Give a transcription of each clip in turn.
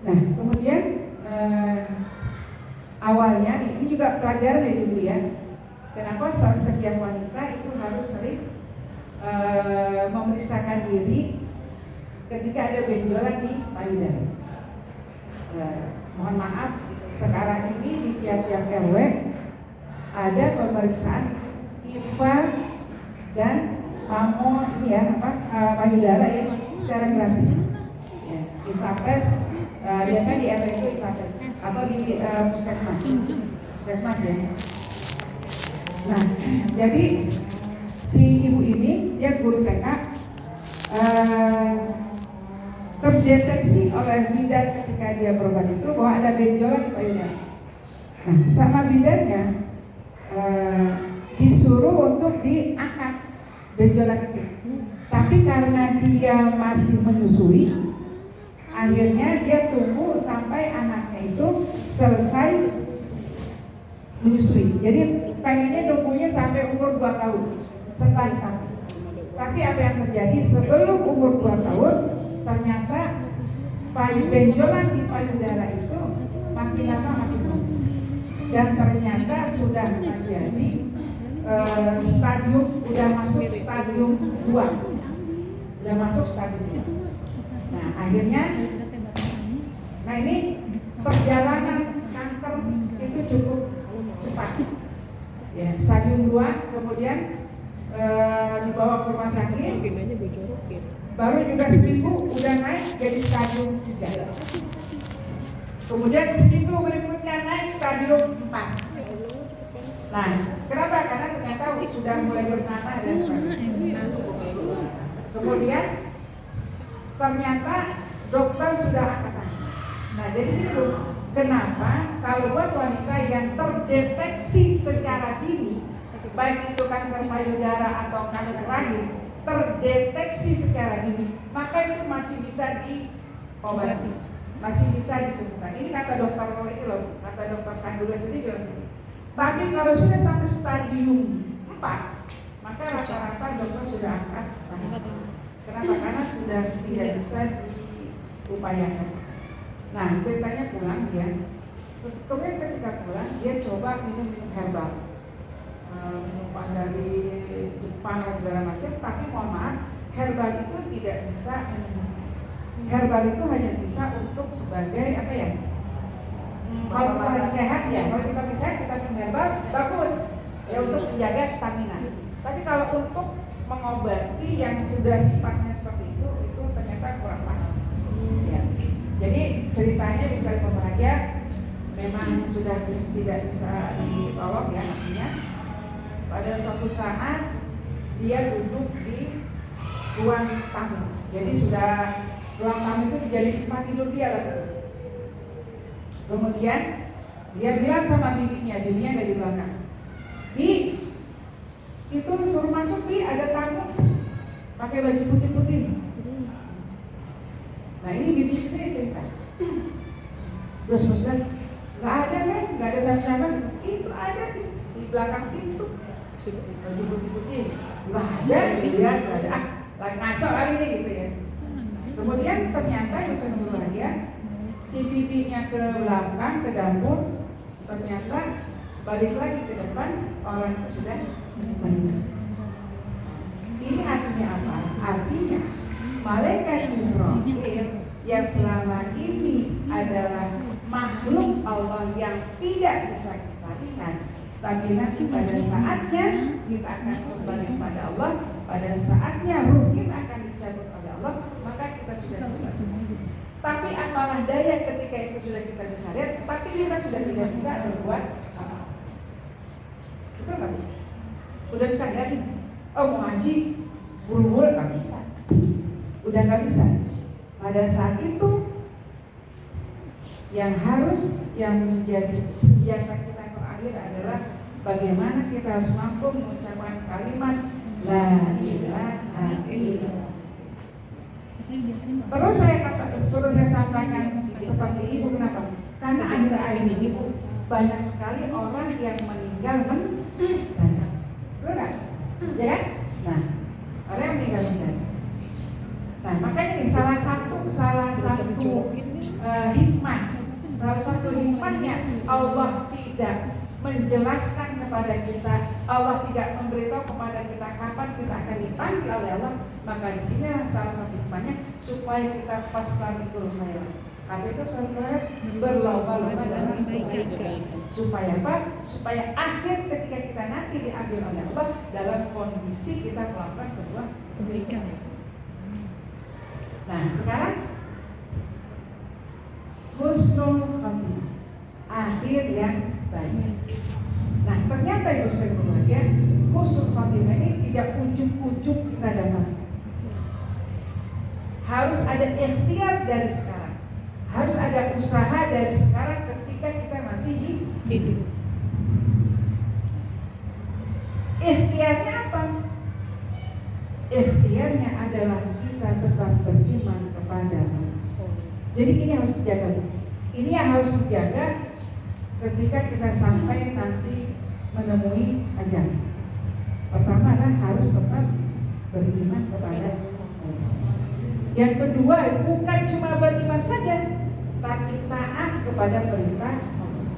Nah, kemudian awalnya ini juga pelajaran ya Ibu ya. Kenapa setiap wanita itu harus sering memeriksakan diri ketika ada benjolan di payudara. Mohon maaf, sekarang ini di tiap-tiap RW ada pemeriksaan IVA dan mamo ini ya payudara ya secara gratis. Ya, IVA tes biasanya di RW itu IVA tes atau di puskesmas ya. Nah, jadi si ibu ini dia guru TK terdeteksi oleh bidan ketika dia berobat itu bahwa ada benjolan di payudara. Nah, sama bidannya disuruh untuk diangkat benjolan itu. Tapi karena dia masih menyusui, akhirnya dia tunggu sampai anaknya itu selesai menyusui. Jadi pengennya nunggunya sampai umur 2 tahun setelah disambut. Tapi apa yang terjadi sebelum umur 2 tahun, ternyata benjolan di payudara itu makin lama makin bagus. Dan ternyata sudah terjadi udah masuk stadium 2. Udah masuk stadium 2. Nah, akhirnya ini perjalanan kanker itu cukup cepat. Ya, stadium 2 kemudian dibawa ke rumah sakit. Baru juga seminggu udah naik jadi stadium 3. Kemudian seminggu berikutnya naik stadium 4. Nah, kenapa? Karena ternyata sudah mulai bernanah dan sebagainya. Kemudian ternyata dokter sudah angkat tangan. Nah, jadi gini Bu, kenapa kalau buat wanita yang terdeteksi secara dini, baik itu kanker payudara atau kanker rahim, terdeteksi secara dini, maka itu masih bisa diobati, masih bisa disembuhkan. Ini kata dokter ini loh, kata dokter kandungan sendiri bilang gini. Tapi kalau sudah sampai stadium 4, maka rata-rata dokter sudah angkat tangan. Kenapa? Karena sudah tidak bisa diupayakan. Nah, ceritanya pulang dia. Kemudian ketika pulang dia coba minum herbal, minuman dari Jepang dan segala macam. Tapi mohon maaf, herbal itu tidak bisa menyembuhkan. Herbal itu hanya bisa untuk sebagai apa ya? Kalau kita lagi sehat ya, kalau kita lagi sehat kita minum herbal bagus ya untuk menjaga stamina. Tapi kalau untuk mengobati yang sudah sifatnya seperti itu ternyata kurang pas. Ya. Jadi ceritanya sekali pembahagia memang sudah tidak bisa ditolong ya, artinya pada suatu saat dia duduk di ruang tamu. Jadi sudah ruang tamu itu dijadikan tempat tidur dia lah gitu. Kemudian dia bilang sama bibinya ada di belakang. Bi, itu suruh masuk Bi, ada tamu pakai baju putih-putih. Nah ini bibi sendiri cerita. Terus maksudnya nggak ada men, nggak ada siapa-siapa. Itu ada di belakang pintu. Baju putih-putih, nggak ada, dilihat nggak ada. Lagi ngaco kali ini gitu ya. Kemudian ternyata yang saya berbahagia, si bibinya ke belakang ke dapur, ternyata balik lagi ke depan orang itu sudah meninggal. Ini artinya apa? Artinya malaikat Israel yang selama ini adalah makhluk Allah yang tidak bisa kita lihat, tapi nanti pada saatnya kita akan kembali kepada Allah, pada saatnya ruh kita akan dicabut oleh Allah, maka kita sudah bisa. Tapi apalah daya ketika itu sudah kita bisa lihat, tapi kita sudah tidak bisa berbuat apa. Betul nggak? Udah bisa lihat nih, oh mau ngaji, buru-buru nggak bisa. Udah nggak bisa. Pada saat itu yang menjadi senjata kita terakhir adalah bagaimana kita harus mampu mengucapkan kalimat la ilaha illallah. Terus saya sampaikan seperti ini Bu, kenapa? Karena akhir-akhir ini Bu, banyak sekali orang yang meninggal mendadak. Betul nggak? Ya kan? Nah, orang yang meninggal mendadak. Nah, makanya nih salah satu salah satu hikmah, salah satu hikmahnya Allah tidak menjelaskan kepada kita, Allah tidak memberitahu kepada kita kapan kita akan dipanggil oleh Allah. Maka di sini salah satu hikmahnya supaya kita fastabiqul khairat. Apa itu khairat? Berlomba-lomba dalam kebaikan. Supaya apa? Supaya akhir ketika kita nanti diambil oleh Allah dalam kondisi kita melakukan sebuah kebaikan. Nah, sekarang husnul khatimah, akhir yang baik. Nah, ternyata Ibu sekalian berbahagia, husnul khatimah ini tidak ujuk-ujuk kita dapat. Harus ada ikhtiar dari sekarang. Harus ada usaha dari sekarang ketika kita masih hidup. Ikhtiarnya apa? Ikhtiarnya adalah kita tetap beriman kepada Allah. Jadi ini harus dijaga. Ini yang harus dijaga ketika kita sampai nanti menemui ajal. Pertama adalah harus tetap beriman kepada Allah. Yang kedua, bukan cuma beriman saja, tapi taat kepada perintah Allah.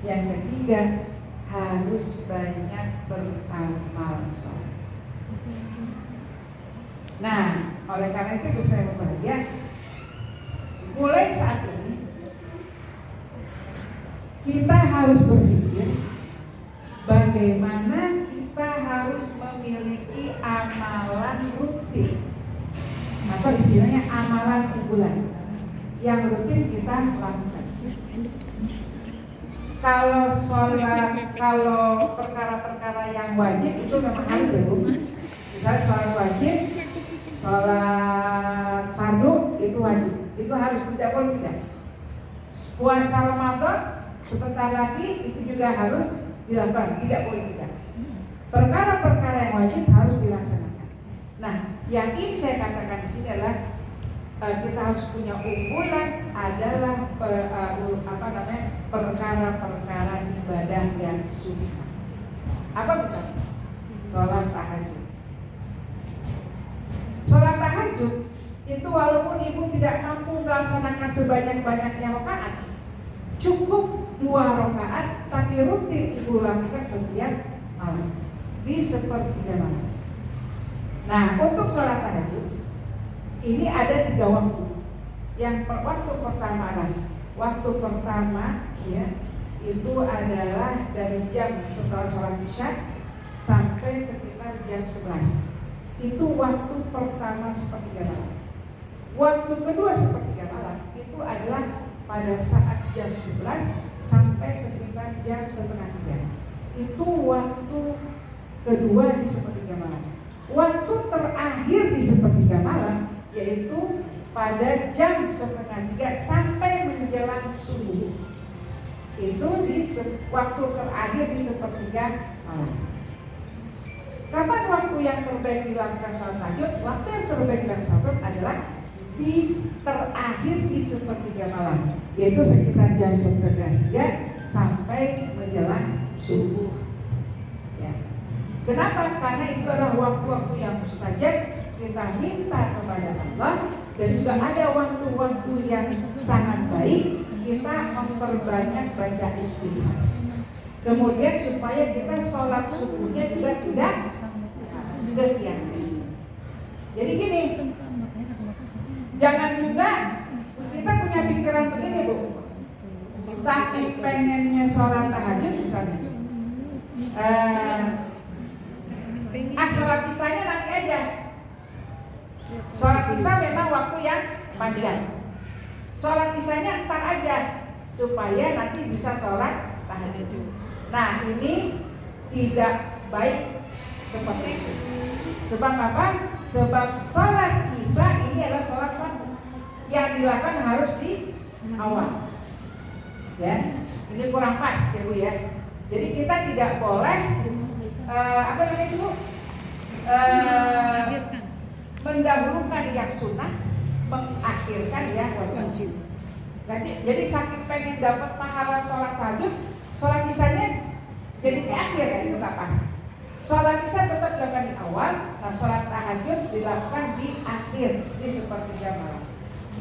Yang ketiga, harus banyak beramal saleh. Nah, oleh karena itu Ibu sekalian berbahagia, mulai saat ini kita harus berpikir bagaimana kita harus memiliki amalan rutin atau istilahnya amalan unggulan yang rutin kita lakukan. Kalau sholat, kalau perkara-perkara yang wajib itu memang harus ya Bu. Misalnya sholat wajib, sholat fardu itu wajib, itu harus, tidak boleh tidak. Puasa Ramadan sebentar lagi itu juga harus dilakukan, tidak boleh tidak. Perkara-perkara yang wajib harus dilaksanakan. Nah, yang ini saya katakan di sini adalah kita harus punya unggulan adalah perkara-perkara ibadah yang sunnah. Apa misalnya? Sholat tahajud. Sholat tahajud itu walaupun ibu tidak mampu melaksanakan sebanyak-banyaknya rakaat, cukup 2 rakaat, tapi rutin ibu lakukan setiap malam di sepertiga malam. Nah, untuk sholat tahajud ini ada 3 waktu. Yang waktu pertama adalah waktu pertama ya, itu adalah dari jam setelah sholat isya sampai sekitar jam 11. Itu waktu pertama sepertiga malam. Waktu kedua sepertiga malam itu adalah pada saat jam 11 sampai sekitar jam setengah 3. Itu waktu kedua di sepertiga malam. Waktu terakhir di sepertiga malam yaitu pada jam setengah 3 sampai menjelang subuh. Itu di waktu terakhir di sepertiga malam. Kapan waktu yang terbaik dilakukan sholat tahajud? Waktu yang terbaik dilakukan sholat adalah di terakhir di sepertiga malam, yaitu sekitar jam setengah 3 sampai menjelang subuh. Ya. Kenapa? Karena itu adalah waktu-waktu yang mustajab. Kita minta kepada Allah, dan juga ada waktu-waktu yang sangat baik kita memperbanyak baca istighfar. Kemudian supaya kita sholat subuhnya juga tidak sia-sia. Jadi gini, jangan juga kita punya pikiran begini Bu, saking pengennya sholat tahajud misalnya, sholat isanya nanti aja. Sholat isya memang waktu yang panjang. Sholat isyanya entar aja supaya nanti bisa sholat tahajud. Nah, ini tidak baik seperti itu. Sebab apa? Sebab sholat isya ini adalah sholat fardu yang dilakukan harus di awal. Ya, ini kurang pas ya Bu ya. Jadi kita tidak boleh apa namanya itu Bu? Mendahulukan yang sunnah, mengakhirkan yang wajib. Jadi saking pengen dapat pahala sholat tahajud, sholat isyanya jadi di akhir, ya, itu nggak pas. Sholat isya tetap dilakukan di awal, nah sholat tahajud dilakukan di akhir, di sepertiga malam.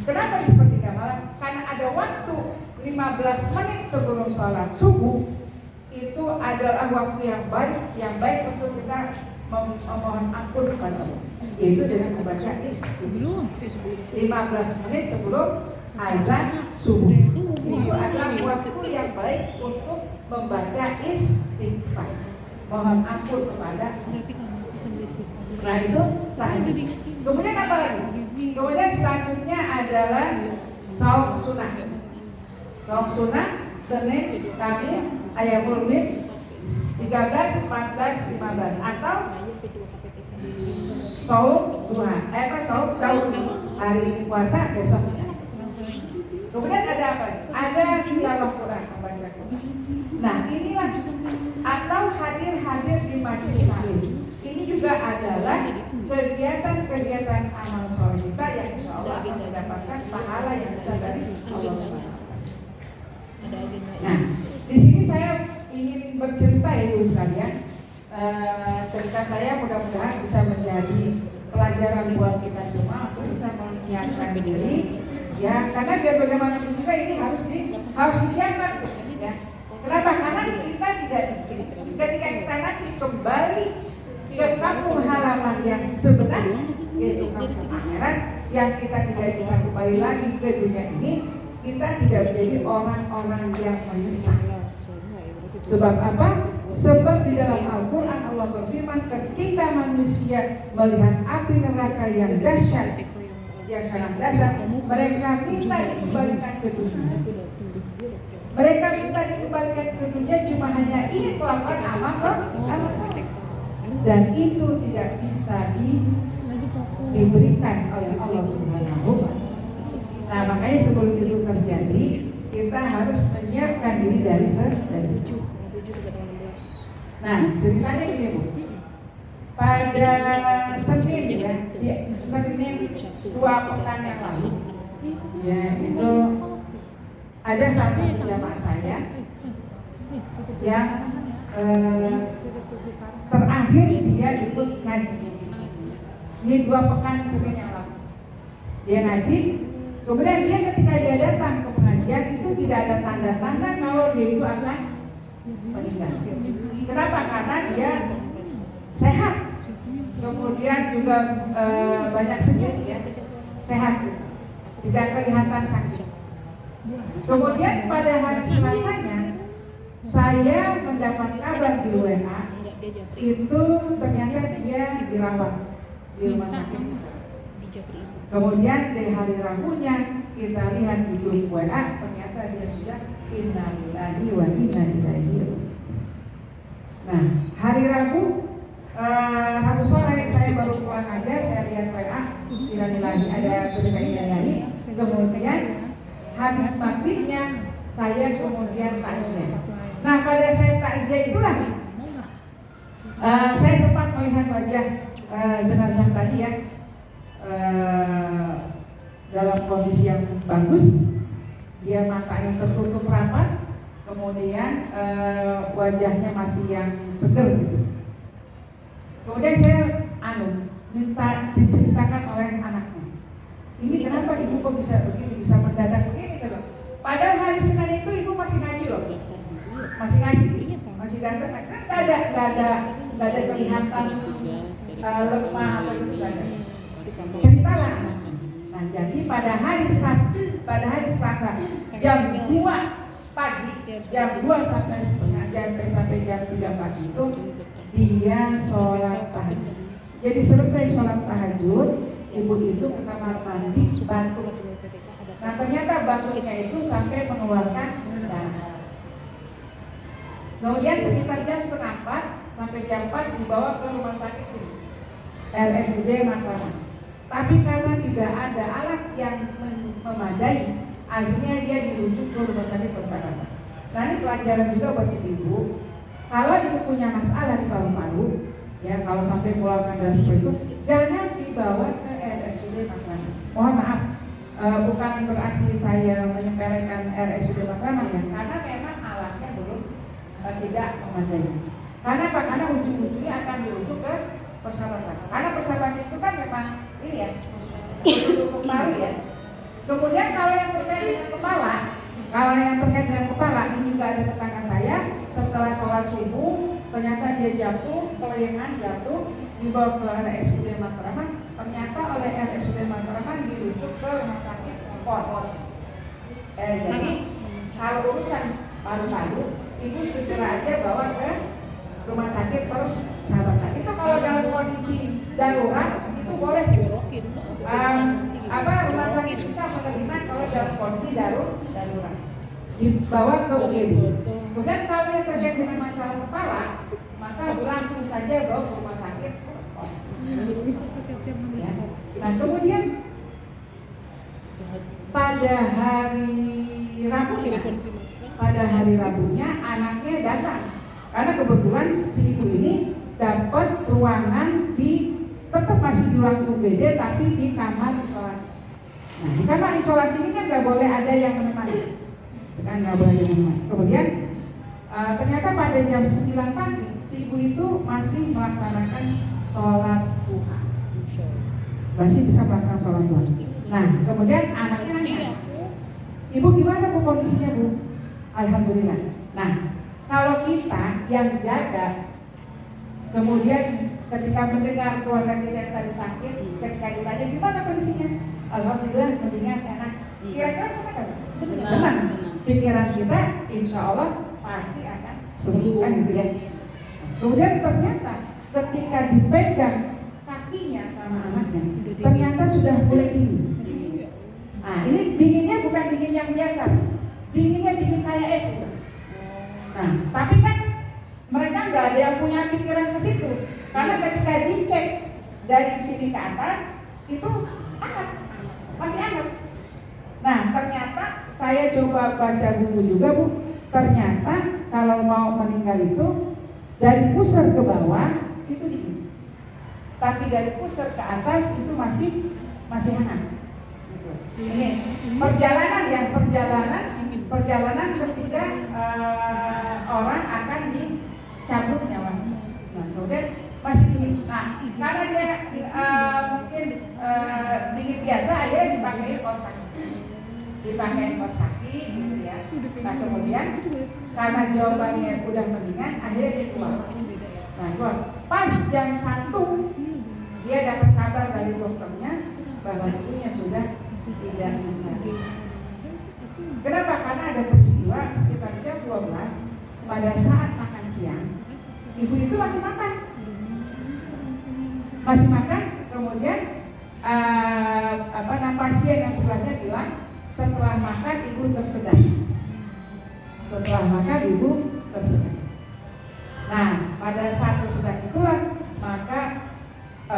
Kenapa di sepertiga malam? Karena ada waktu 15 menit sebelum sholat subuh, itu adalah waktu yang baik untuk kita memohon ampun kepada Allah, yaitu dengan membaca istighfar 15 menit sebelum azan subuh. Itu adalah waktu yang baik untuk membaca istighfar, mohon ampun kepada Allah. Nah itu tahajud. Kemudian apa lagi? Kemudian selanjutnya adalah saum sunnah. Saum sunnah Senin, Kamis, Ayamul Bid 13, 14, 15 atau saum duha. Saum daun. Hari ini puasa, besok. Kemudian ada apa? Ada tilawah Quran, membaca Quran. Nah inilah atau hadir di majelis taklim. Ini juga adalah kegiatan amal soleh kita yang insya Allah akan mendapatkan pahala yang besar dari Allah SWT. Nah, di sini saya ingin bercerita ya ibu sekalian. Cerita saya mudah-mudahan bisa menjadi pelajaran buat kita semua untuk bisa menyiapkan diri, ya. Karena biar bagaimanapun juga ini harus disiapkan, ya. Kenapa? Karena kita tidak ketika kita nanti kembali ke kampung halaman yang sebenarnya, yaitu kampung akhirat, yang kita tidak bisa kembali lagi ke dunia ini, kita tidak menjadi orang-orang yang menyesal. Sebab apa? Sebab di dalam Al-Quran Allah berfirman, ketika manusia melihat api neraka yang dahsyat, yang sangat dahsyat, mereka minta dikembalikan ke dunia. Mereka minta dikembalikan ke dunia cuma hanya ingin melakukan amal soleh. Dan itu tidak bisa diberikan oleh Allah Subhanahu wa Ta'ala. Nah makanya sebelum itu terjadi, kita harus menyiapkan diri dari situ. Nah ceritanya gini Bu, pada Senin ya, Senin 2 pekan yang lalu, ya itu ada salah satu jamaah saya yang terakhir dia ikut ngaji. Ini 2 pekan Senin yang lalu dia ngaji. Kemudian dia ketika dia datang ke pengajian itu tidak ada tanda-tanda kalau dia itu akan meninggal. Kenapa? Karena dia sehat. Kemudian juga banyak senyum ya, sehat gitu. Tidak kelihatan sakit. Kemudian pada hari Selasanya saya mendapat kabar di WA itu ternyata dia dirawat di rumah sakit. Kemudian di hari Rabunya kita lihat di grup WA ternyata dia sudah innalillahi wa inna ilaihi raji'un. Nah hari Rabu sore saya baru pulang aja, saya lihat WA innalillahi, ada berita innalillahi. Kemudian habis maghribnya saya kemudian takziah. Nah pada saya takziah itulah saya sempat melihat wajah jenazah tadi ya, dalam kondisi yang bagus, dia matanya tertutup rapat, kemudian wajahnya masih yang seger gitu. Kemudian saya minta diceritakan oleh anaknya, ini kenapa ibu kok bisa begini, bisa mendadak begini? Padahal hari Senin itu ibu masih ngaji loh, masih ngaji, masih datang, kan nggak ada kelihatan lemah apa gitu, nggak ada. Ceritalah. Nah jadi pada hari Selasa jam 2 pagi, jam 2 sampai jam 3 pagi itu dia sholat tahajud. Jadi selesai sholat tahajud, ibu itu ke kamar mandi batuk. Nah ternyata batuknya itu sampai mengeluarkan darah. Kemudian sekitar jam 3:30 sampai jam 4 dibawa ke rumah sakit sini, RSUD Matraman. Tapi karena tidak ada alat yang memadai, akhirnya dia dirujuk ke rumah sakit Persahabatan. Nah ini pelajaran juga buat ibu. Kalau ibu punya masalah di paru-paru, ya kalau sampai mengeluarkan darah seperti itu, jangan dibawa ke RSUD Matraman. Mohon maaf, bukan berarti saya menyepelekan RSUD Matraman ya, karena memang alatnya belum tidak memadai. Karena apa? Karena ujung-ujungnya akan dirujuk ke Persahabatan. Karena Persahabatan itu kan memang ini ya, untuk paru ya. Kemudian kalau yang terkait dengan kepala, ini juga ada tetangga saya setelah sholat subuh ternyata dia jatuh, kelengan jatuh, dibawa ke RSUD Matraman. Ternyata oleh RSUD Matraman dirujuk ke rumah sakit Porot. Jadi kalau urusan paru-paru, ibu segera aja bawa ke rumah sakit persahabatan. Itu kalau dalam kondisi darurat itu boleh rumah sakit bisa menerima kalau dalam kondisi darurat dibawa ke UGD. Kemudian kalau yang terkait dengan masalah kepala, maka langsung saja bawa ke rumah sakit. Ya. Nah kemudian pada hari Rabunya anaknya datang karena kebetulan si ibu ini dapat ruangan tetap masih di ruang UGD tapi di kamar isolasi. Nah di kamar isolasi ini kan nggak boleh ada yang menemani, nggak boleh ada yang menemani. Kemudian ternyata pada jam 9 pagi si ibu itu masih melaksanakan sholat duha, masih bisa melaksanakan sholat duha. Nah kemudian anaknya nanya, ibu gimana bu kondisinya bu? Alhamdulillah. Nah kalau kita yang jaga, kemudian ketika mendengar keluarga kita yang tadi sakit, ketika ditanya gimana kondisinya, alhamdulillah mendingan enak. Kira-kira senang kan? Senang. Pikiran kita insya Allah pasti akan sembuh kan gitu ya. Kemudian ternyata ketika dipegang kakinya sama anaknya, ternyata sudah mulai dingin. Nah ini dinginnya bukan dingin yang biasa, dinginnya dingin kayak es gitu. Nah tapi kan mereka nggak ada yang punya pikiran ke situ, karena ketika dicek dari sini ke atas itu hangat, masih hangat. Nah ternyata saya coba baca buku juga bu, ternyata kalau mau meninggal itu dari pusar ke bawah itu dingin, tapi dari pusar ke atas itu masih hangat. Gitu. Ini perjalanan ketika orang akan dicabut nyawa. Nah, kemudian masih dingin. Nah, karena dia mungkin dingin biasa, akhirnya dipakai kaos kaki gitu ya. Nah, kemudian karena jawabannya udah mendingan, akhirnya dia keluar. Nah, keluar. Pas jam 1 dia dapat kabar dari dokternya bahwa ibunya sudah tidak bisa. Kenapa? Karena ada peristiwa sekitar jam 12 pada saat makan siang, ibu itu masih makan, kemudian pasien yang sebelahnya bilang setelah makan ibu tersedak. Nah pada saat tersedak itulah maka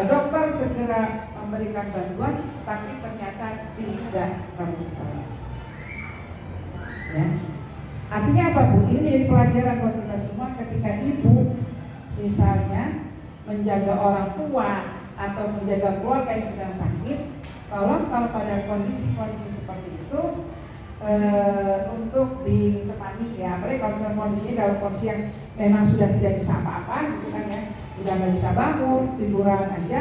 dokter segera memberikan bantuan, tapi ternyata tidak terbuka. Ya. Artinya apa bu? Ini menjadi pelajaran buat kita semua ketika ibu misalnya menjaga orang tua atau menjaga keluarga yang sedang sakit, tolong kalau pada kondisi-kondisi seperti itu untuk ditemani ya, apalagi kalau misalnya kondisinya dalam kondisi yang memang sudah tidak bisa apa-apa gitu kan ya, sudah nggak bisa bangun, tiduran aja,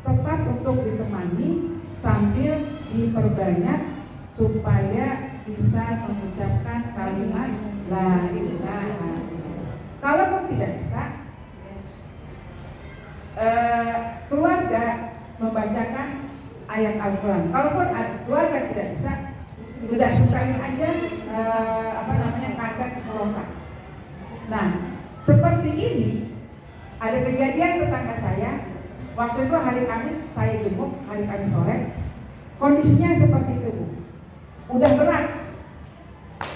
tetap untuk ditemani sambil diperbanyak supaya bisa mengucapkan kalimat la ilaha illallah. Kalaupun tidak bisa, keluarga membacakan ayat Al-Quran. Kalaupun keluarga tidak bisa, sudah setelin aja kaset melontar. Nah, seperti ini ada kejadian tetangga saya. Waktu itu hari Kamis saya jenguk, hari Kamis sore. Kondisinya seperti itu bu. Udah berat,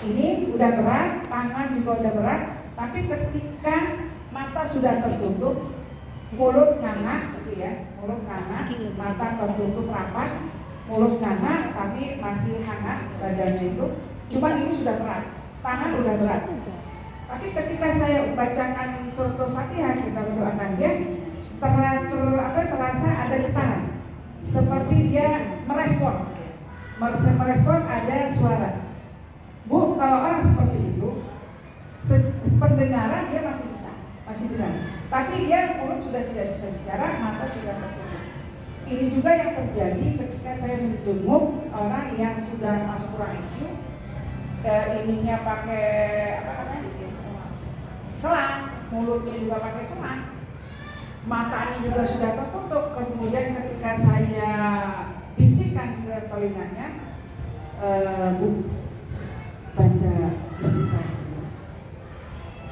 ini udah berat, tangan juga udah berat, tapi ketika mata sudah tertutup, mulut nganga gitu ya, mata tertutup rapat, mulut nganga tapi masih hangat badannya itu, cuma ini sudah berat, tangan udah berat. Tapi ketika saya bacakan suratul Fatihah, kita mendoakan dia, terasa ada getaran, seperti dia merespon ada suara. Bu, kalau orang seperti itu pendengaran dia masih dengar, tapi dia mulut sudah tidak bisa bicara, mata sudah tertutup. ini juga yang terjadi ketika saya menjenguk orang yang sudah masuk ruang ICU. Ininya pakai apa namanya? Selang, mulutnya juga pakai selang, matanya juga sudah tertutup. Kemudian ketika saya bisikkan ke telinganya, Bu, baca istighfar.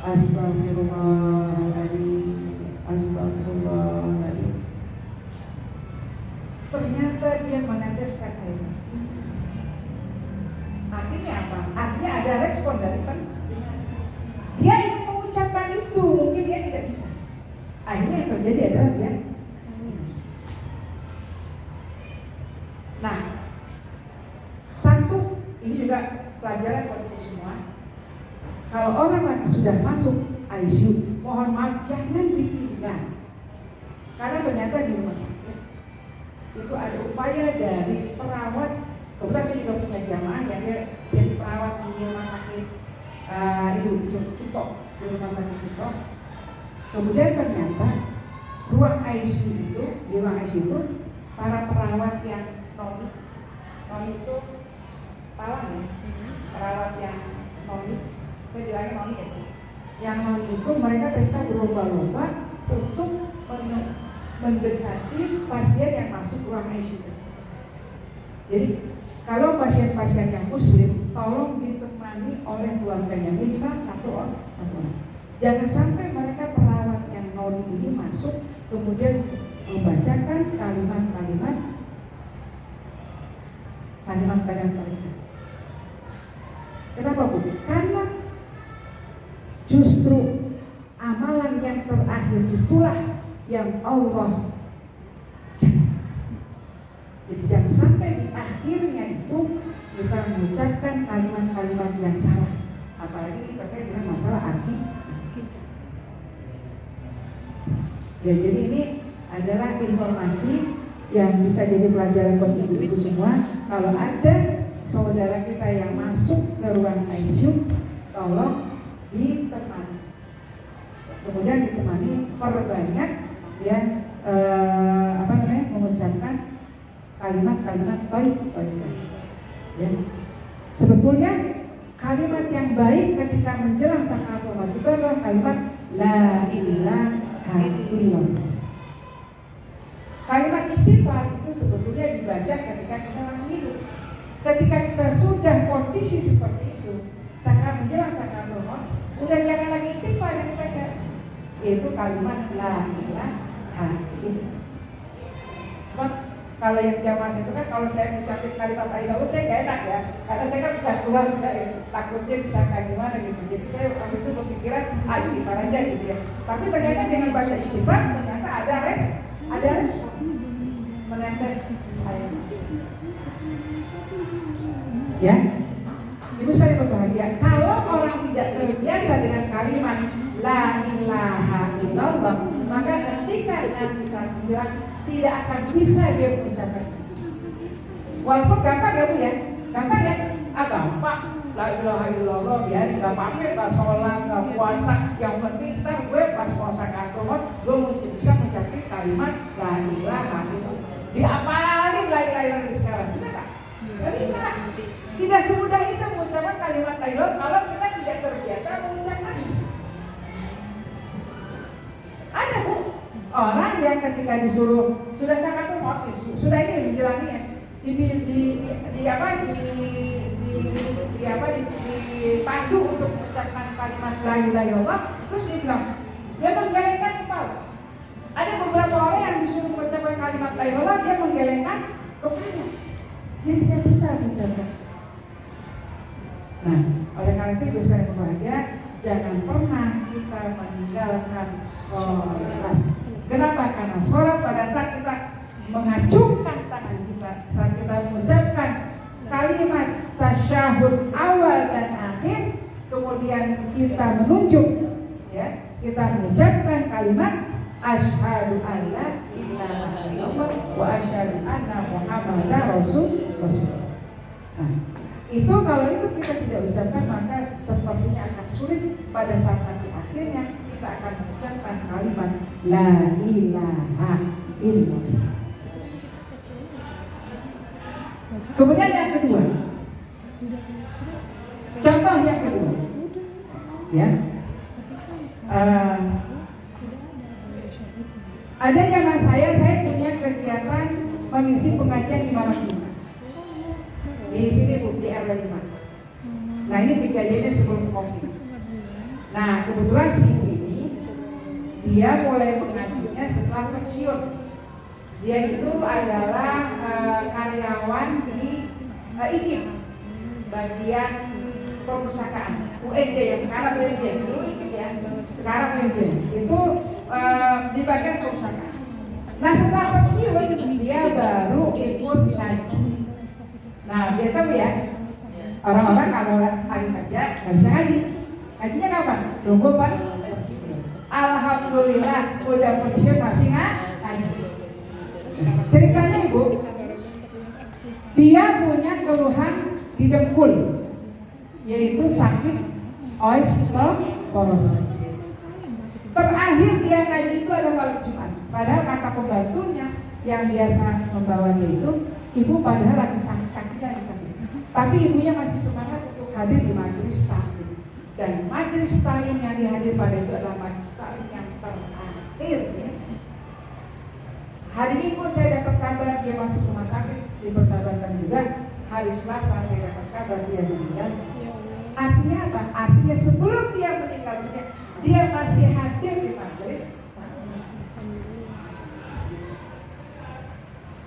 Astagfirullahaladzim, astagfirullahaladzim. Ternyata dia meneteskan air. Artinya apa? Artinya ada respon dari pendengar. Dia ingin mengucapkan itu, mungkin dia tidak bisa. Akhirnya yang terjadi adalah dia. Nah, satu, ini juga pelajaran buat kita semua. Kalau orang lagi sudah masuk ICU, mohon maaf jangan ditinggal. Karena ternyata di rumah sakit itu ada upaya dari perawat. Kebetulan saya juga punya jamaah yang dia jadi perawat di rumah sakit Cipok, di rumah sakit Cipok. Kemudian ternyata ruang ICU itu, di ruang ICU itu para perawat yang noni itu palang ya, perawat yang noni, saya bilangnya noni itu. Yang noni itu mereka ternyata berlomba-lomba untuk mendekati pasien yang masuk ruang ICU. Jadi kalau pasien-pasien yang muslim, tolong ditemani oleh keluarganya minimal satu orang. Jangan sampai mereka perawat yang noni ini masuk kemudian membacakan kalimat-kalimat. Kenapa, Bu? Karena justru amalan yang terakhir itulah yang Allah catat. Jadi jangan sampai di akhirnya itu kita mengucapkan kalimat-kalimat yang salah, apalagi terkait dengan masalah akidah. Ya, jadi ini adalah informasi yang bisa jadi pelajaran buat ibu-ibu semua. Kalau ada saudara kita yang masuk ke ruang ICU, tolong ditemani. Kemudian ditemani, perbanyak ya mengucapkan kalimat-kalimat thayyib. Ya. Sebetulnya kalimat yang baik ketika menjelang sakaratul maut itu adalah kalimat la ilaha illallah. Kalimat istighfar itu sebetulnya dibaca ketika kita masih hidup. Ketika kita sudah kondisi seperti itu, menjelang sakaratul maut, udah jangan lagi istighfar yang dibaca. Itu kalimat la ilaha illallah. Kalau yang jamaah itu kan, kalau saya mengucapkan kalimat la ilaha illallah, saya gak enak ya, karena saya kan bukan keluarga ya, takutnya disangka gimana gitu. Jadi saya waktu itu berpikiran istighfar aja gitu ya. Tapi ternyata dengan baca istighfar ternyata ada respon, menetes air. Ya, ibu sekalian berbahagia. Kalau orang tidak terbiasa dengan kalimat la ilaha illallah, maka ketika nanti saat menjelang tidak akan bisa dia mengucapkan itu. Walaupun gampang ya Bu ya, gampang ya, gampang. La ilaha illallah, biarin gak pakai, gak sholat, gak puasa. Yang penting ntar gue pas puasa kantor, gue bisa mengucapkan kalimat la ilaha illallah. Diapalin la ilaha illallah sekarang, bisa gak? Gak bisa. Tidak semudah itu mengucapkan kalimat la ilaha kalau kita tidak terbiasa mengucapkan. Ada Bu, orang yang ketika disuruh sudah sakaratul maut, sudah ini menjelanginya, dipandu untuk mengucapkan kalimat la ilaha illallah, terus dia bilang, dia menggelengkan kepala. Ada beberapa orang yang disuruh mengucapkan kalimat la ilaha illallah, dia menggelengkan kepala, dia tidak bisa mengucapkan. Nah, oleh karena itu ibu sekalian berbahagia, jangan pernah kita meninggalkan sholat. Kenapa? Karena sholat pada saat kita mengacungkan tangan kita, saat kita mengucapkan kalimat tasyahud awal dan akhir, kemudian kita menunjuk, ya, kita mengucapkan kalimat asyhadu an la ilaha illallah wa asyhadu anna muhammadar rasulullah. Nah, itu kalau itu kita tidak ucapkan, maka sepertinya akan sulit pada saat nanti akhirnya kita akan mengucapkan kalimat la ilaha illallah. Kemudian yang kedua, contoh yang kedua, ya, ada zaman saya punya kegiatan mengisi pengajian di malam Jumat di sini Bu, di RW 5. Nah ini kejadiannya sebelum COVID. Nah kebetulan si ibu ini dia mulai mengajinya setelah pensiun. Dia itu adalah karyawan di IKIP bagian perpustakaan UNJ ya, sekarang UNJ, dulu IKIP ya, sekarang UNJ itu di bagian perpustakaan. Nah setelah pensiun dia baru ikut ngaji. Nah biasa Bu ya, orang-orang kalau hari kerja nggak bisa ngaji. Ngajinya kapan? Tunggu Pak. Alhamdulillah udah pensiun masih ngaji. Ceritanya Ibu, dia punya keluhan di dengkul, yaitu sakit osteoporosis. Terakhir dia ngaji itu adalah malam Jumat. Padahal kata pembantunya yang biasa membawa dia itu, ibu padahal lagi sakit, kakinya lagi sakit. Tapi ibunya masih semangat untuk hadir di majelis taklim. Dan majelis taklim yang dihadir pada itu adalah majelis taklim yang terakhir ya. Hari Minggu saya dapat kabar dia masuk rumah sakit di Persahabatan juga. Hari Selasa saya dapat kabar dia meninggal. Artinya apa? Artinya sebelum dia meninggal dunia, dia masih hadir di majelis.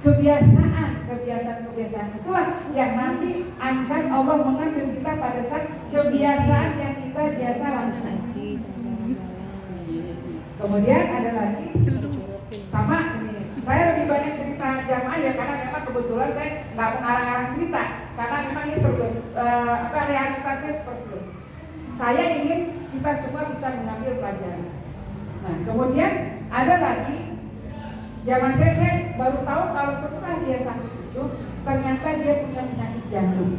Kebiasaan itulah yang nanti akan Allah mengambil kita pada saat kebiasaan yang kita biasa lakukan. Kemudian ada lagi sama ini. Saya lebih banyak cerita jamaah ya karena memang kebetulan saya nggak mengarang-arang cerita karena memang itu realitasnya seperti itu. Saya ingin kita semua bisa mengambil pelajaran. Nah kemudian ada lagi zaman saya baru tahu kalau setelah dia sakit itu ternyata dia punya penyakit jantung.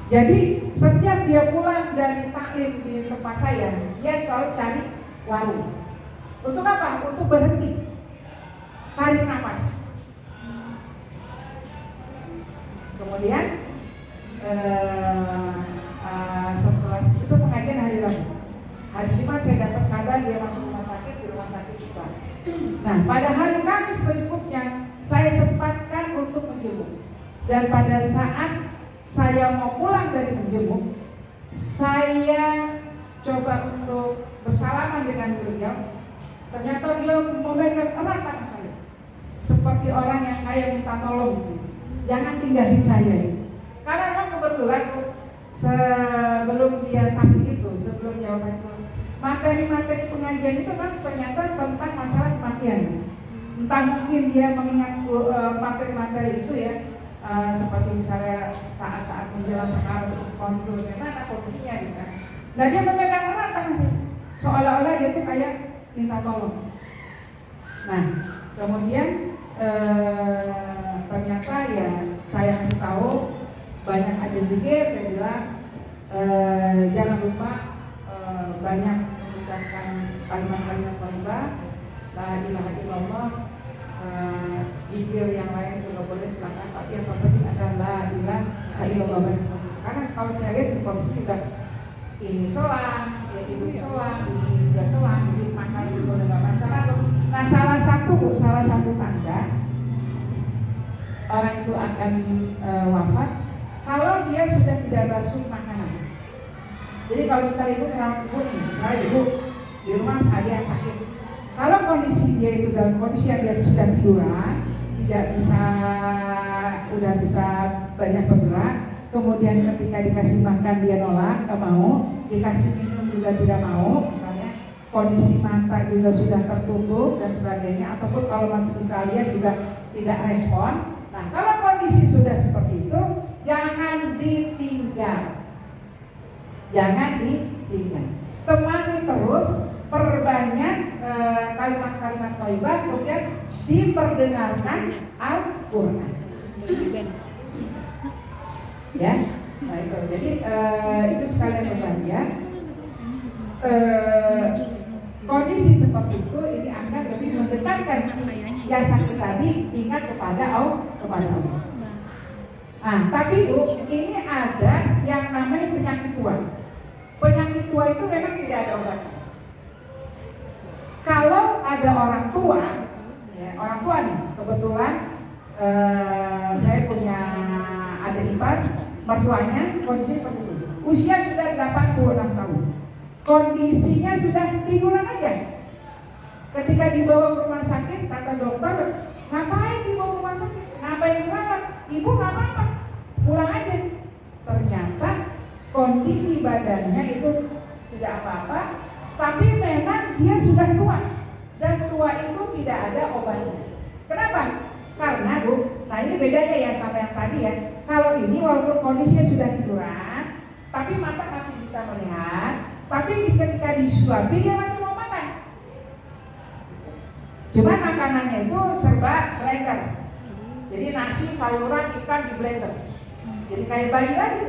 Jadi setiap dia pulang dari taklim di tempat saya, dia selalu cari warung. Untuk apa? Untuk berhenti, tarik nafas. Kemudian setelah itu pengajian hari Rabu. Hari Jumat saya dapat kabar dia masuk rumah sakit, di rumah sakit Islam. Nah pada hari Kamis berikutnya saya sempatkan untuk menjenguk. Dan pada saat saya mau pulang dari menjenguk, saya coba untuk bersalaman dengan beliau. Ternyata beliau memegang erat tangan saya, seperti orang yang kayak minta tolong, jangan tinggalin saya. Karena memang kebetulan sebelum dia sakit itu, sebelum dia wafat itu, materi-materi pengajian itu memang ternyata tentang masalah kematian. Entah mungkin dia mengingat materi-materi itu ya, seperti misalnya saat-saat menjelang sekarang kontur bagaimana kondisinya gitu kan. Nah dia memegang erat tangan saya, seolah-olah dia tuh kayak minta tolong. Nah kemudian ternyata ya saya kasih tahu banyak aja zikir, saya bilang jangan lupa banyak mengucapkan kalimat-kalimat thayyibah, la ilaha illallah, zikir yang lain juga boleh silakan, tapi yang terpenting adalah la ilaha illallah. Karena kalau saya lihat di porsi juga ini selang, ya ibu selang, ini juga selang, jadi makan dulu udah gak masalah. Nah salah satu tanda orang itu akan wafat kalau dia sudah tidak basuh makanan. Jadi kalau misalnya ibu merawat ibu nih, misalnya ibu di rumah ada yang sakit, kalau kondisi dia itu dalam kondisi yang dia sudah tiduran, tidak bisa, udah bisa banyak bergerak, kemudian ketika dikasih makan dia nolak, gak mau, dikasih minum juga tidak mau, misalnya kondisi mata juga sudah tertutup dan sebagainya, ataupun kalau masih bisa lihat juga tidak respon. Nah kalau kondisi sudah seperti itu, jangan ditinggal, temani terus, perbanyak kalimat-kalimat thayyibah, kemudian diperdengarkan Al-Quran. Ya, nah itu. Jadi itu sekalian berbahagia. Kondisi seperti itu ini akan lebih mendekatkan si yang sakit tadi ingat kepada Allah kepada Allah. Tapi Bu, ini ada yang namanya penyakit tua. Penyakit tua itu memang tidak ada obatnya. Kalau ada orang tua, ya, orang tua nih, kebetulan saya punya adik ipar, mertuanya kondisinya seperti itu. Usia sudah 86 tahun. Kondisinya sudah tiduran aja. Ketika dibawa ke rumah sakit, kata dokter, ngapain dibawa ke rumah sakit? Ngapain dirawat? Ibu nggak apa-apa, pulang aja. Ternyata kondisi badannya itu tidak apa-apa, tapi memang dia sudah tua. Dan tua itu tidak ada obatnya. Kenapa? Karena Bu, nah ini bedanya ya sama yang tadi ya. Kalau ini walaupun kondisinya sudah tiduran, tapi mata masih bisa melihat, tapi ketika disuapi dia masih mau makan. Cuman makanannya itu serba blender. Jadi nasi, sayuran, ikan di blender. Jadi kayak bayi lagi.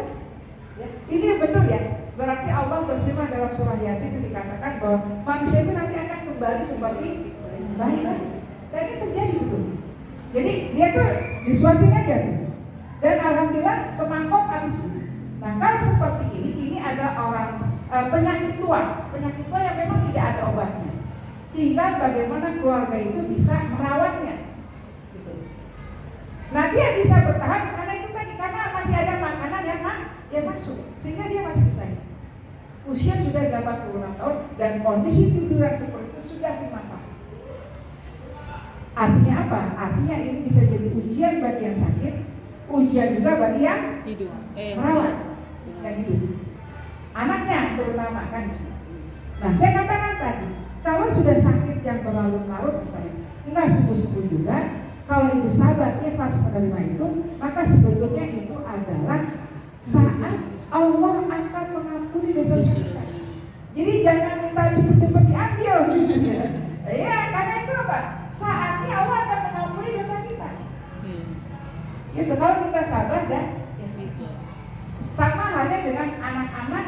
Ya, ini betul ya. Berarti Allah berfirman dalam surah Yasin itu dikatakan bahwa manusia itu nanti akan kembali seperti bayi lagi. Dan ini terjadi betul. Jadi dia tuh disuapin aja tuh. Dan alhamdulillah semangkok habis itu. Nah kalau seperti ini adalah orang penyakit tua yang memang tidak ada obatnya. Tinggal bagaimana keluarga itu bisa merawatnya. Gitu. Nah dia bisa bertahan karena itu tadi, karena masih ada makanan yang masuk, sehingga dia masih bisa. Usia sudah 86 tahun dan kondisi tiduran seperti itu sudah 5 tahun. Artinya apa? Artinya ini bisa jadi ujian bagi yang sakit, ujian juga bagi yang merawat yang hidup. Anaknya terutama kan. Nah saya katakan tadi, kalau sudah sakit yang berlarut-larut misalnya, enggak subuh-subuh juga, kalau ibu sabar ikhlas menerima itu, maka sebetulnya itu adalah saat Allah akan mengampuni dosa kita. Jadi jangan minta cepat-cepat diambil. Ya, karena itu apa? Saatnya Allah akan mengampuni dosa kita. Gitu, kalau kita sabar dan ikhlas. Sama halnya dengan anak-anak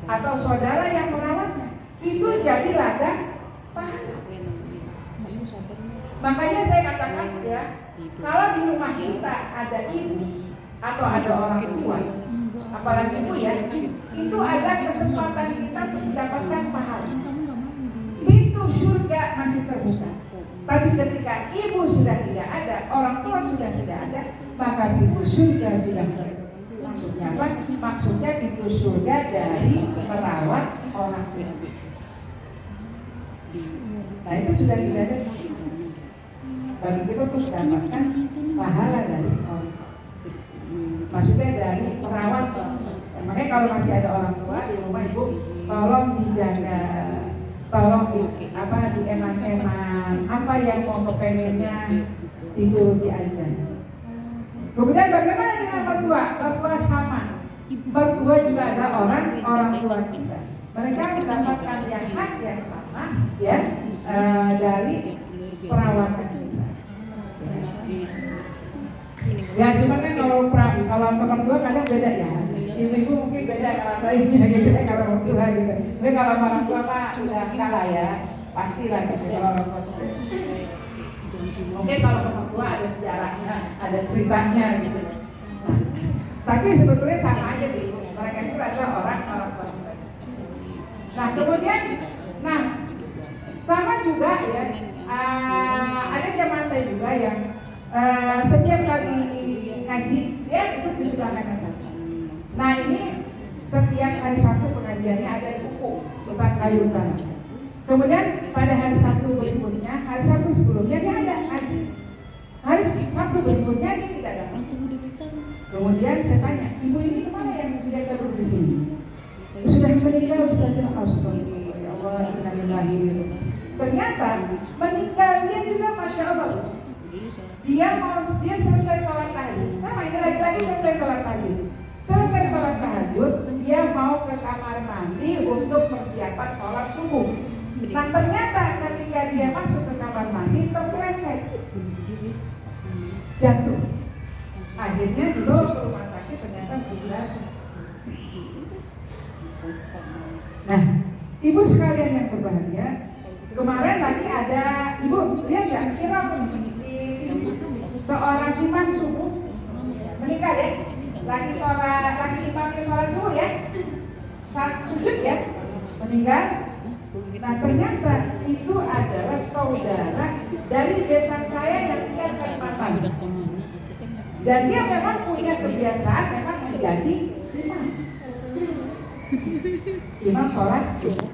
atau saudara yang merawatnya, itu jadi ladang pahala. Makanya saya katakan ya, kalau di rumah kita ada ibu atau ada orang tua, apalagi ibu ya, itu ada kesempatan kita untuk mendapatkan pahala. Pintu surga masih terbuka. Tapi ketika ibu sudah tidak ada, orang tua sudah tidak ada, maka pintu surga sudah terbuka. Maksudnya apa? Maksudnya pintu surga dari merawat orang tua. Nah itu sudah tidak ada. Bagi kita untuk mendapatkan pahala dari orang tua. Maksudnya dari merawat. Makanya kalau masih ada orang tua di rumah ibu, tolong dijaga, tolong dieman-eman, apa yang mau kepengennya dituruti aja. Kemudian bagaimana dengan mertua? Mertua sama. Mertua juga adalah orang tua kita. Mereka mendapatkan yang hak yang sama, ya, dari perawatan kita. Ya, cuman kan kalau mertua kadang beda ya. Ibu-ibu mungkin beda rasanya gitu ya kalau mertua gitu. Tapi kalau orang tua mah udah kalah ya, pastilah gitu kalau orang tua. Mungkin kalau mertua ada sejarahnya, ada ceritanya gitu. Nah, tapi sebetulnya sama aja sih. Mereka itu adalah orang tua. Nah kemudian, sama juga ya. Ada jamaah saya juga yang setiap kali ngaji dia duduk di sebelah kanan saya. Nah ini setiap hari Sabtu pengajiannya ada di buku Hutan Kayu Utara. Kemudian pada hari Sabtu berikutnya, hari Sabtu sebelumnya dia ada ngaji. Hari Sabtu berikutnya dia tidak datang. Kemudian saya tanya, ibu ini kemana yang sudah saya duduk di sini? Sudah meninggal Ustazah. Astagfirullah, ya Allah, innalillahi. Ternyata meninggal dia juga, masya Allah. Dia selesai sholat tahajud. Sama ini lagi-lagi selesai sholat tahajud. Selesai sholat tahajud, dia mau ke kamar mandi untuk persiapan sholat subuh. Nah ternyata ketika dia masuk ke kamar mandi terpeleset, jatuh. Akhirnya dibawa ke rumah sakit, ternyata bulan. Nah, ibu sekalian yang berbahagia, kemarin lagi ada ibu lihat nggak viral di sini seorang imam subuh meninggal ya, lagi imamnya sholat subuh ya, saat sujud ya, meninggal. Nah ternyata itu adalah saudara dari besan saya yang tinggal di Kalimantan. Dan dia memang punya kebiasaan memang menjadi imam sholat subuh.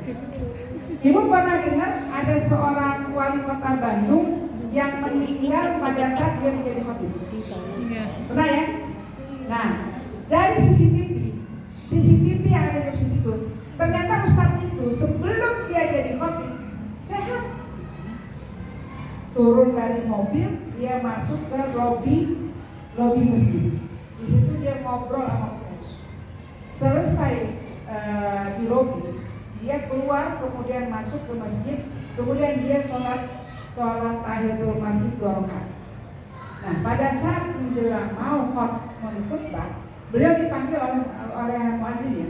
Ibu pernah dengar ada seorang wali kota Bandung yang meninggal pada saat dia menjadi khotib? Pernah ya? Nah, dari CCTV yang ada di masjid itu, ternyata ustadz itu sebelum dia jadi khotib sehat. Turun dari mobil, dia masuk ke lobi masjid. Di situ dia ngobrol sama pengurus. Selesai di lobi, dia keluar, kemudian masuk ke masjid, kemudian dia sholat tahiyatul masjid 2 rakaat. Nah, pada saat menjelang mau khutbah, beliau dipanggil oleh muazin ya,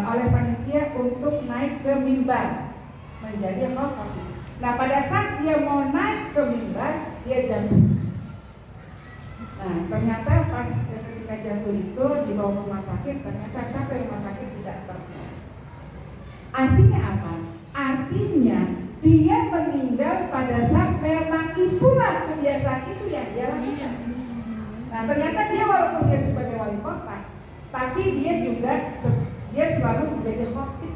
oleh panitia untuk naik ke mimbar menjadi khatib. Nah, pada saat dia mau naik ke mimbar, dia jatuh. Nah, ternyata pas ketika jatuh itu dibawa ke rumah sakit, ternyata sampai rumah sakit tidak tertolong. Artinya apa? Artinya dia meninggal pada saat memang itulah kebiasaan itu yang dia lakukan. Nah, ternyata dia walaupun dia sebagai wali kota, tapi dia juga dia selalu menjadi khotib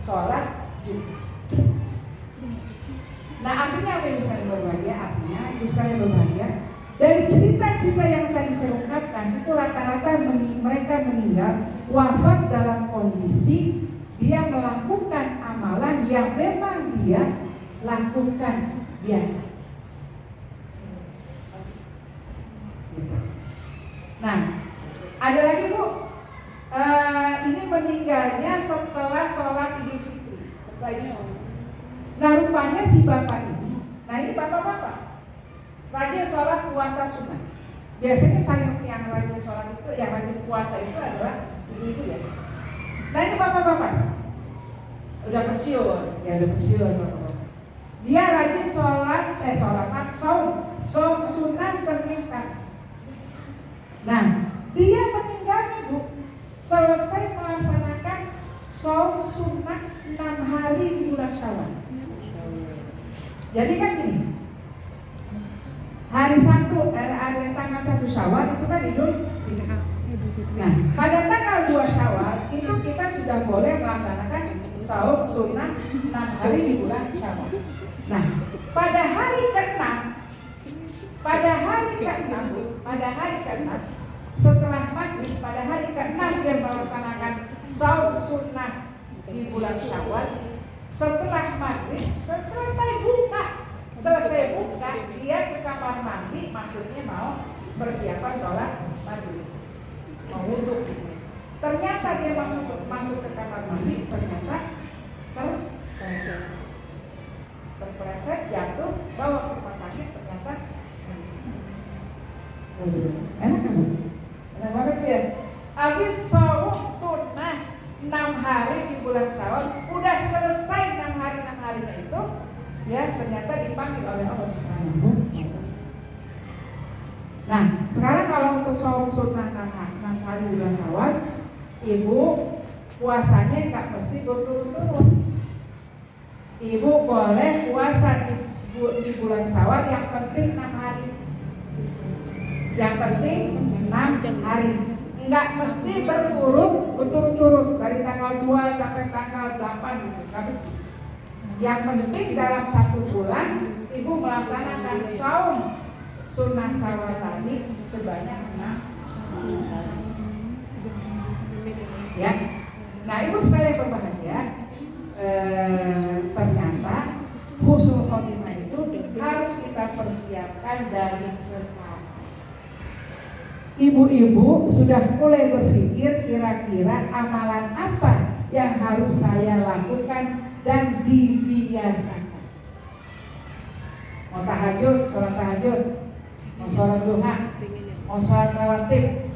sholat Jumat. Nah, artinya apa yang sekalian berbahagia? Artinya ibu sekalian berbahagia, dari cerita-cerita yang tadi saya ungkapkan itu rata-rata mereka meninggal wafat dalam kondisi dia melakukan amalan yang memang dia lakukan biasa. Nah, ada lagi Bu, ini meninggalnya setelah sholat Idul Fitri. Nah, rupanya si bapak ini, nah ini bapak-bapak rajin sholat puasa sunnah. Biasanya yang rajin sholat itu, yang rajin puasa itu adalah ibu-ibu ya. Nah ini bapak-bapak udah pensiun, ya udah pensiun bapak-bapak. Dia rajin saum sunnah Senin Kamis. Nah, dia meninggal nih Bu, selesai melaksanakan saum sunnah 6 hari di bulan Syawal. Jadi kan gini, hari Sabtu, ada tanggal 1 Syawal itu kan Idul Fitri. Nah, pada tanggal 2 Syawal itu kita sudah boleh melaksanakan saum sunnah 6 hari di bulan Syawal. Nah, pada hari ke-6 setelah maghrib, pada hari ke-6 dia melaksanakan saum sunnah di bulan Syawal. Setelah maghrib, selesai buka, dia ke kamar mandi, maksudnya mau persiapan sholat maghrib, mau wudhu gitu. Ternyata dia masuk ke kamar mandi, ternyata terpleset, jatuh, bawa ke rumah sakit, ternyata enak kan? Enak banget tuh ya. Habis saum sunnah 6 hari di bulan Syawal, udah selesai 6 harinya itu, ya ternyata dipanggil oleh Allah Subhanahu wa Ta'ala. Nah, sekarang kalau untuk saum sunnah 6 hari di bulan Syawal, ibu puasanya nggak mesti berturut-turut. Ibu boleh puasa di bulan Syawal, yang penting 6 hari. Yang penting 6 hari. Nggak mesti berturut-turut dari tanggal 2 sampai tanggal 8 gitu, nggak mesti. Yang penting dalam 1 bulan ibu melaksanakan saum sunnah Syawal tadi sebanyak 6 kali. Ya, nah ibu sekalian berbahagia, ternyata husnul khotimah itu harus kita persiapkan dari sekarang. Ibu-ibu sudah mulai berpikir kira-kira amalan apa yang harus saya lakukan dan dibiasakan. Mau tahajud, sholat tahajud, mau sholat duha, mau sholat rawatib,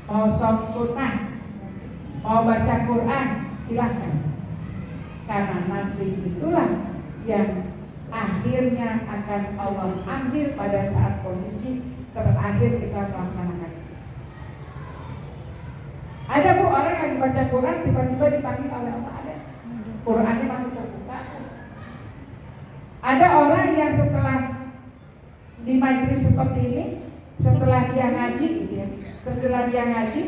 mau saum sunnah, mau baca Quran, silahkan. Karena nanti itulah yang akhirnya akan Allah ambil pada saat kondisi terakhir kita melaksanakan. Ada bu orang lagi baca Quran tiba-tiba dipanggil oleh Allah, ada. Qurannya masih terbuka. Ada orang yang setelah di majelis seperti ini, setelah dia ngaji, gitu ya, setelah dia ngaji,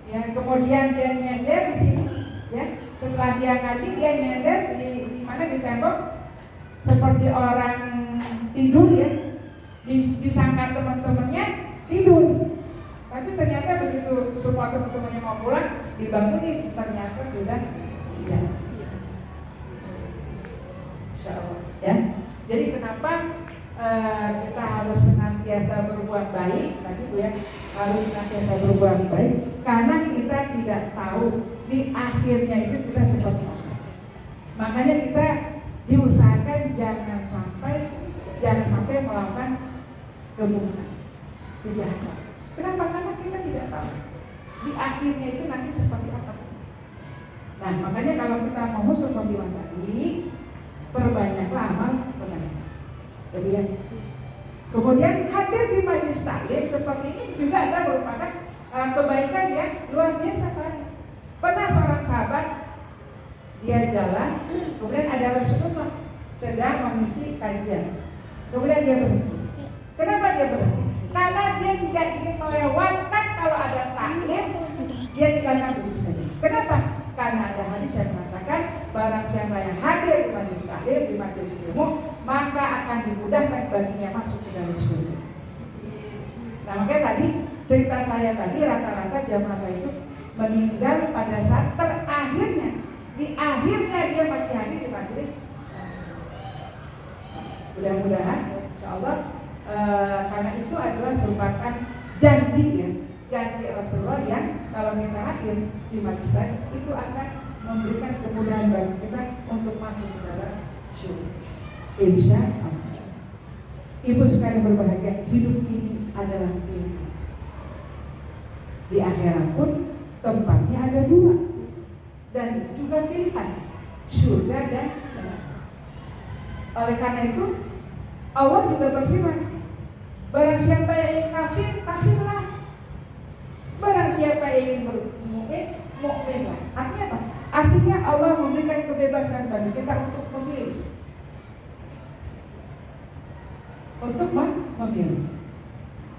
ya kemudian dia nyender di sini, ya setelah dia ngaji dia nyender di mana di tembok, seperti orang tidur ya, disangka teman-temannya tidur, tapi ternyata begitu semua teman-temannya mau pulang dibangunin, ternyata sudah tidak. Insya Allah, ya. Jadi kenapa kita harus senantiasa berbuat baik, tadi Bu ya, harus senantiasa berbuat baik, karena kita tidak tahu di akhirnya itu kita seperti apa. Makanya kita diusahakan jangan sampai melakukan kemungkinan kejahatan. Kenapa? Karena kita tidak tahu di akhirnya itu nanti seperti apa. Nah, makanya kalau kita mau seperti tadi, perbanyaklah amal kebaikan. Ya. Kemudian hadir di majelis taklim seperti ini juga adalah merupakan kebaikan yang luar biasa banget. Pernah seorang sahabat dia jalan, kemudian ada Rasulullah sedang mengisi kajian, kemudian dia berhenti. Kenapa dia berhenti? Karena dia tidak ingin melewatkan kalau ada taklim, dia tinggalkan begitu saja. Kenapa? Karena ada hadis yang mengatakan barang siapa yang hadir di majelis taklim, di majelis ilmu, maka akan dimudahkan baginya masuk ke dalam surga. Nah makanya tadi cerita saya tadi rata-rata jamaah saya itu meninggal pada saat terakhirnya, di akhirnya dia masih hadir di majelis. Mudah-mudahan insya Allah karena itu adalah merupakan janji ya, janji Rasulullah yang kalau kita hadir di majelis itu akan memberikan kemudahan bagi kita untuk masuk ke dalam surga. Insya Allah. Ibu sekalian berbahagia, hidup ini adalah pilihan. Di akhirat pun tempatnya ada dua, dan itu juga pilihan, surga dan neraka. Oleh karena itu Allah juga berfirman, barang siapa yang ingin kafir, kafirlah. Barang siapa yang ingin bermukmin, mukminlah. Artinya apa? Artinya Allah memberikan kebebasan bagi kita untuk memilih. Untuk memilih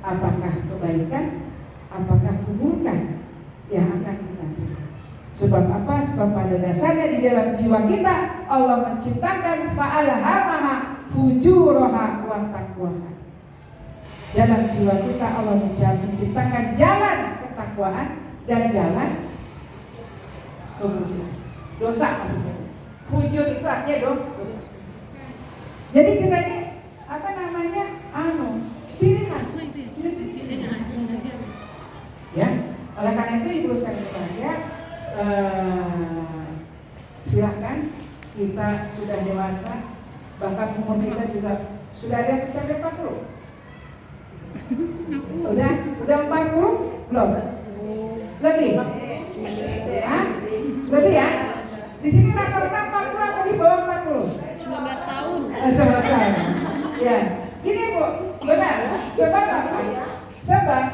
apakah kebaikan, apakah keburukan yang akan kita pilih. Sebab apa? Sebab pada dasarnya di dalam jiwa kita Allah menciptakan fa'alhamaha fujuraha wa taqwaha. Dalam jiwa kita Allah menciptakan jalan ketakwaan dan jalan keburukan. Dosa maksudnya. Fujur itu artinya dosa. Jadi kita ini apa namanya? Pilihan. Ya, oleh karena itu ibu sekalian berbahagia, silakan, kita sudah dewasa, bahkan umur kita juga sudah ada mencapai 40. Udah 40 belum? Lebih? Hah? Lebih ya? Di sini rata-rata 40 atau di bawah 40? 19 tahun. 19 tahun. Ya, gini Bu, benar. Sebab apa? Sebab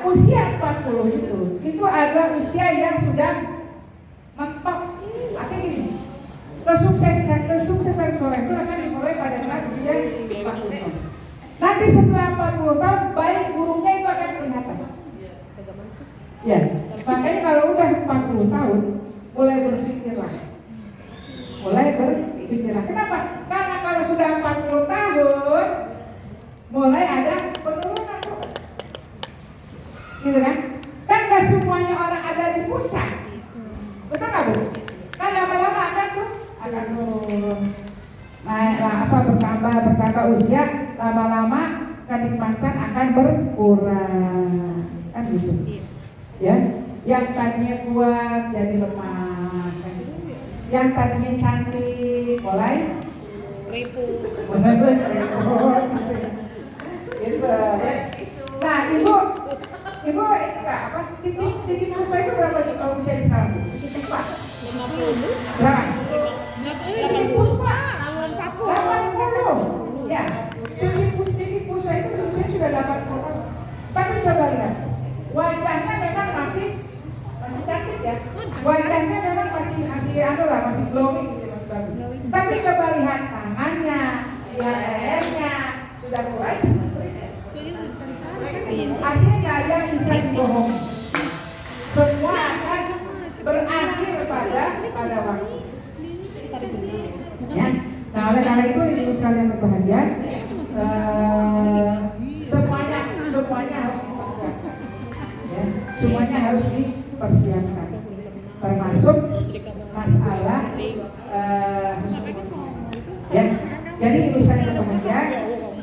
usia 40 itu adalah usia yang sudah mentok. Artinya gini, kesuksesan seorang itu akan dimulai pada saat usia 40 tahun. Nanti setelah 40 tahun, baik buruknya itu akan kelihatan. Ya, makanya kalau udah 40 tahun, mulai berpikirlah. Kenapa? Karena kalau sudah 40 tahun, mulai ada penurunan. Gitu kan? Kan gak semuanya orang ada di puncak. Betul gak Bu? Kan lama-lama akan turun. Naiklah bertambah usia, lama-lama kenikmatan akan berkurang. Kan gitu. Ya, yang tadinya kuat jadi lemah. Kan gitu. Yang tadinya cantik mulai Ribu. Gitu. Nah, Ibu ini enggak apa? Titik puspa itu berapa nih kalau usia sekarang? Titik puspa 50. berapa? Titik puspa. Ya, tipus saya itu usia sudah 80 tahun. Tapi coba lihat, wajahnya memang masih cantik ya. Wajahnya memang masih masih glowing gitu, masih bagus. Tapi coba lihat tangannya, lihat lehernya, sudah mulai. Artinya nggak ada yang bisa dibohongi. Semua akan berakhir pada waktu. Ya. Nah, oleh karena itu ibu sekalian berbahagia, semuanya harus dipersiapkan. Ya, semuanya harus dipersiapkan, termasuk masalah husnul. Ya, jadi ibu sekalian berbahagia,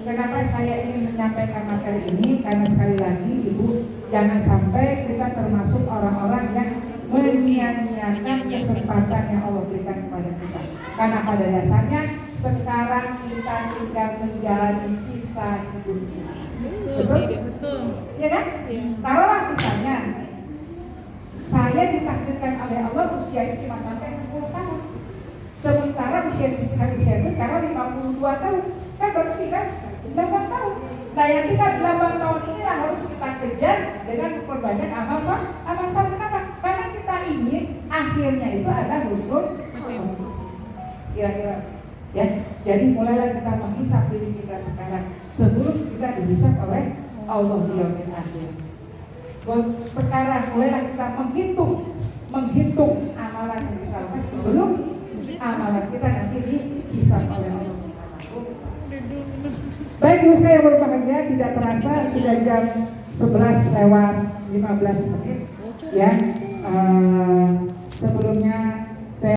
kenapa saya ingin menyampaikan materi ini? Karena sekali lagi ibu, jangan sampai kita termasuk orang-orang yang menyia-nyiakan kesempatan yang Allah berikan kepada kita. Karena pada dasarnya sekarang kita tinggal menjalani sisa hidup kita. Betul? Ya kan? Taruhlah misalnya saya ditakdirkan oleh Allah usianya cuma sampai 60 tahun. Sementara usia saya sekarang 52 tahun. Kan berarti tinggal 8 tahun. Nah, yang tinggal 8 tahun inilah harus kita kejar dengan memperbanyak amal saleh. Kenapa? Karena kita ingin akhirnya itu ada husnul khotimah. Kira-kira ya. Jadi mulailah kita menghisap diri kita sekarang sebelum kita dihisap oleh Allah di yaumil akhir. Sekarang mulailah kita menghitung amalan yang kita lakukan sebelum amalan kita nanti dihisap oleh Allah. Baik ibu sekalian yang berbahagia, tidak terasa sudah jam 11 lewat 15 menit ya. Sebelumnya